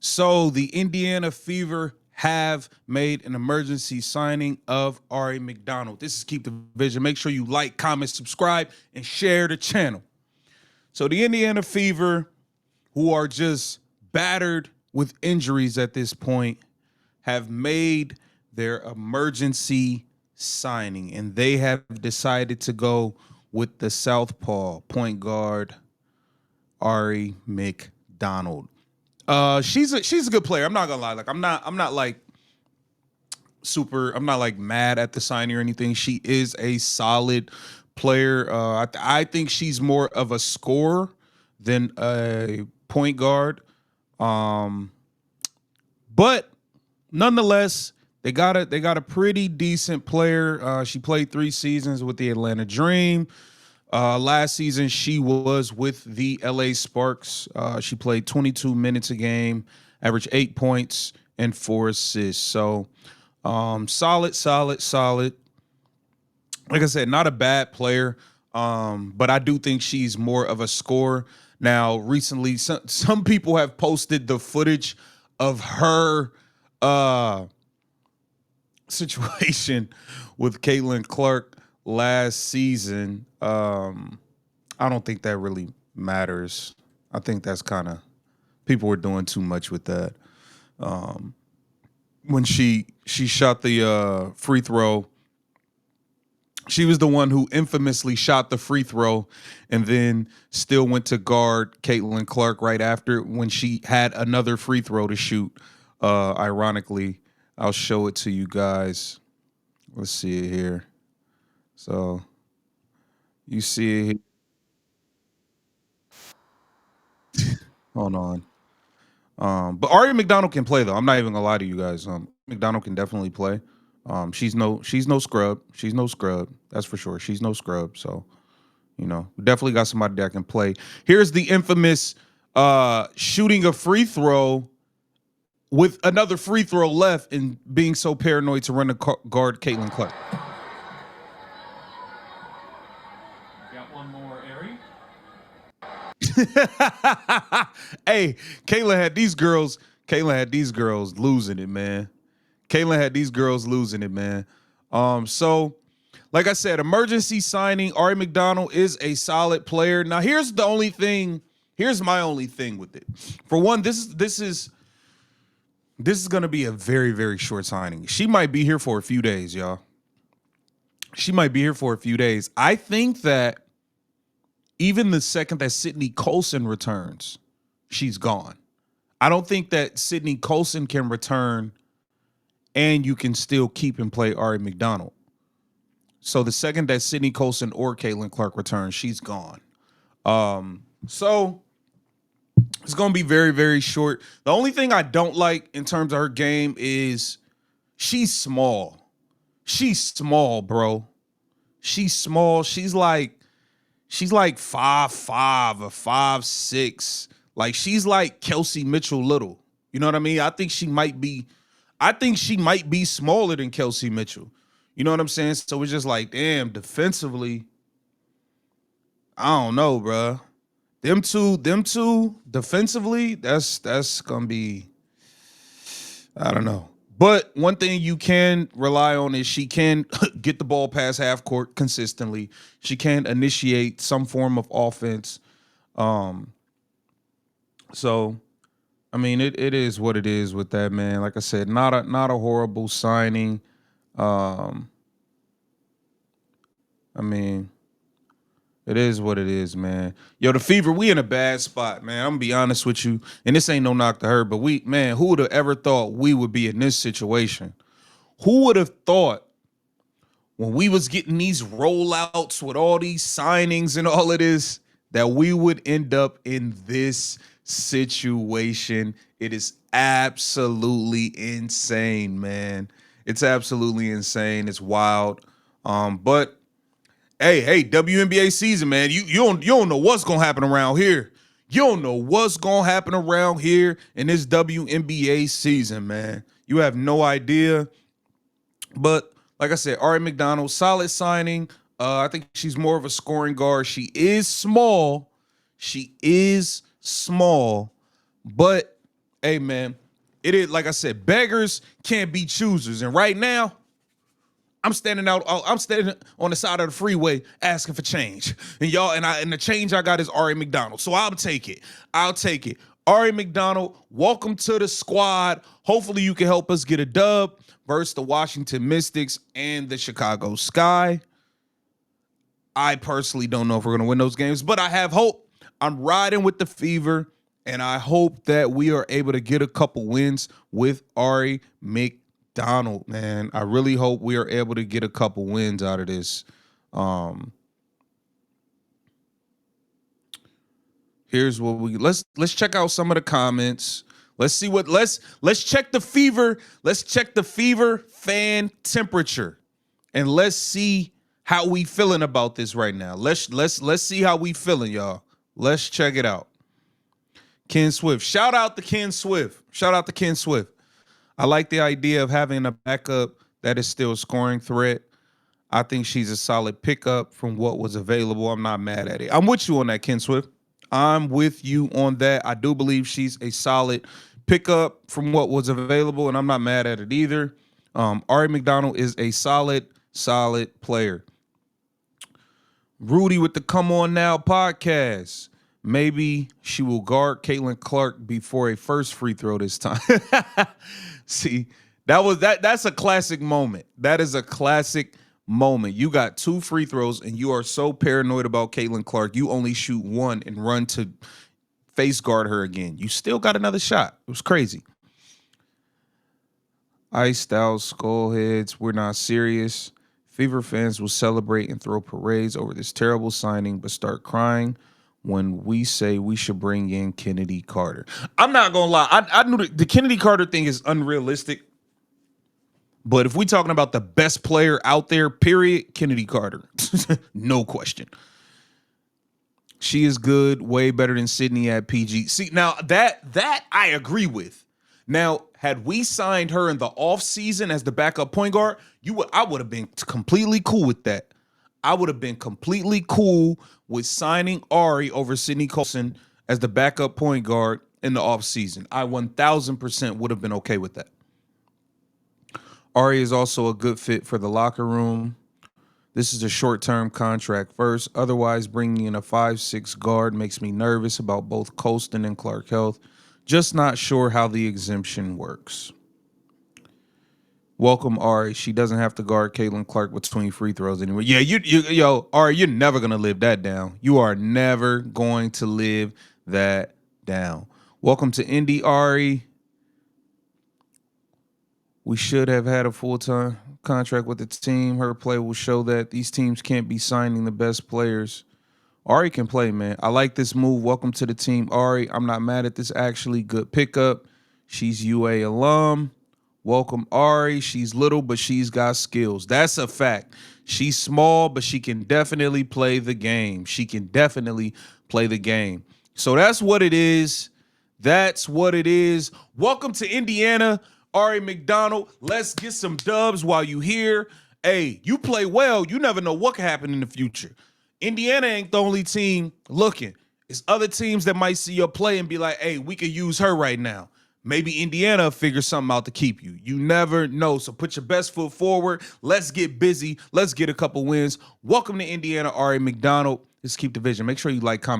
So the Indiana Fever have made an emergency signing of Ari McDonald. This is Keep the Vision. Make sure you like, comment, subscribe, and share the channel. So the Indiana Fever, who are just battered with injuries at this point, have made their emergency signing, and they have decided to go with the southpaw point guard Ari McDonald. She's a good player. I'm not gonna lie. Like I'm not like super. I'm not like mad at the signing or anything. She is a solid player. I think she's more of a scorer than a point guard. Um, but nonetheless, they got a pretty decent player. She played 3 seasons with the Atlanta Dream. Last season, she was with the LA Sparks. She played 22 minutes a game, averaged 8 points and 4 assists. So, solid. Like I said, not a bad player, but I do think she's more of a scorer. Now, recently, some people have posted the footage of her situation with Caitlin Clark last season. I don't think that really matters. I think that's kind of people were doing too much with that. When she shot the free throw, she was the one who infamously shot the free throw and then still went to guard Caitlin Clark right after when she had another free throw to shoot. Ironically, I'll show it to you guys. Let's see it here. So you see it. Hold on. But Ari McDonald can play though. I'm not even gonna lie to you guys. McDonald can definitely play. She's no scrub. She's no scrub. That's for sure. She's no scrub. So, we definitely got somebody that can play. Here's the infamous shooting a free throw with another free throw left and being so paranoid to run to guard Caitlin Clark. Got one more, Ari. Hey, Kayla had these girls losing it, man. Kayla had these girls losing it, man. So like I said, emergency signing. Ari McDonald is a solid player. Now, here's my only thing with it. For one, this is gonna be a very, very short signing. She might be here for a few days, y'all. She might be here for a few days. I think that even the second that Sydney Colson returns, she's gone. I don't think that Sydney Colson can return and you can still keep and play Ari McDonald. So the second that Sydney Colson or Caitlin Clark returns, she's gone. So it's going to be very, very short. The only thing I don't like in terms of her game is she's small. She's small, bro. She's small. She's like 5'5" or 5'6". Like she's like Kelsey Mitchell little. You know what I mean? I think she might be smaller than Kelsey Mitchell. You know what I'm saying? So it's just like, damn, defensively, I don't know, bro. Them two defensively, that's gonna be, I don't know. But one thing you can rely on is she can get the ball past half court consistently. She can initiate some form of offense. So I mean, it is what it is with that, man. Like I said, not a horrible signing. I mean, it is what it is, man. Yo, the Fever, we in a bad spot, man. I'm gonna be honest with you, and this ain't no knock to her, but who would have ever thought we would be in this situation? Who would have thought when we was getting these rollouts with all these signings and all of this that we would end up in this situation? It is absolutely insane, man. It's absolutely insane. It's wild. But hey, WNBA season, man. You don't know what's gonna happen around here. You don't know what's gonna happen around here in this WNBA season, man. You have no idea. But like I said, Ari McDonald, solid signing. I think she's more of a scoring guard. She is small. But Hey, man, it is, like I said, beggars can't be choosers. And right now, I'm standing on the side of the freeway asking for change. And the change I got is Ari McDonald. So I'll take it. Ari McDonald, welcome to the squad. Hopefully you can help us get a dub versus the Washington Mystics and the Chicago Sky. I personally don't know if we're going to win those games, but I have hope. I'm riding with the fever, and I hope that we are able to get a couple wins with Ari McDonald, man. I really hope we are able to get a couple wins out of this. Here's what let's check out some of the comments. Let's see what let's check the fever. Let's check the fever fan temperature, and let's see how we feeling about this right now. Let's see how we feeling, y'all. Let's check it out. Ken Swift. Shout out to Ken Swift. I like the idea of having a backup that is still a scoring threat. I think she's a solid pickup from what was available. I'm not mad at it. I'm with you on that, Ken Swift. I'm with you on that. I do believe she's a solid pickup from what was available, and I'm not mad at it either. Ari McDonald is a solid player. Rudy with the Come On Now podcast. Maybe she will guard Caitlin Clark before a first free throw this time. See, that's a classic moment. That is a classic moment. You got 2 free throws and you are so paranoid about Caitlin Clark, you only shoot 1 and run to face guard her again. You still got another shot. It was crazy. Iced out skullheads. We're not serious. Fever fans will celebrate and throw parades over this terrible signing, but start crying when we say we should bring in Kennedy Carter. I'm not gonna lie. I knew the Kennedy Carter thing is unrealistic. But if we're talking about the best player out there, period, Kennedy Carter. No question. She is good, way better than Sydney at PG. See, now that I agree with. Now, had we signed her in the offseason as the backup point guard, I would have been completely cool with that. I would have been completely cool with signing Ari over Sydney Colson as the backup point guard in the offseason. I 1,000% would have been okay with that. Ari is also a good fit for the locker room. This is a short-term contract first. Otherwise, bringing in a 5'6" guard makes me nervous about both Colston and Clark health. Just not sure how the exemption works. Welcome, Ari. She doesn't have to guard Caitlin Clark between free throws anymore. Yeah, Ari, you're never going to live that down. You are never going to live that down. Welcome to Indy, Ari. We should have had a full-time contract with the team. Her play will show that these teams can't be signing the best players. Ari can play, man. I like this move. Welcome to the team, Ari. I'm not mad at this, actually. Good pickup. She's UA alum. Welcome, Ari. She's little, but she's got skills. That's a fact. She's small, but she can definitely play the game. So that's what it is. Welcome to Indiana, Ari McDonald. Let's get some dubs while you here. Hey, you play well. You never know what can happen in the future. Indiana ain't the only team looking. It's other teams that might see your play and be like, hey, we could use her right now. Maybe Indiana will figure something out to keep you. You never know. So put your best foot forward. Let's get busy. Let's get a couple wins. Welcome to Indiana, Ari McDonald. Let's keep the vision. Make sure you like, comment.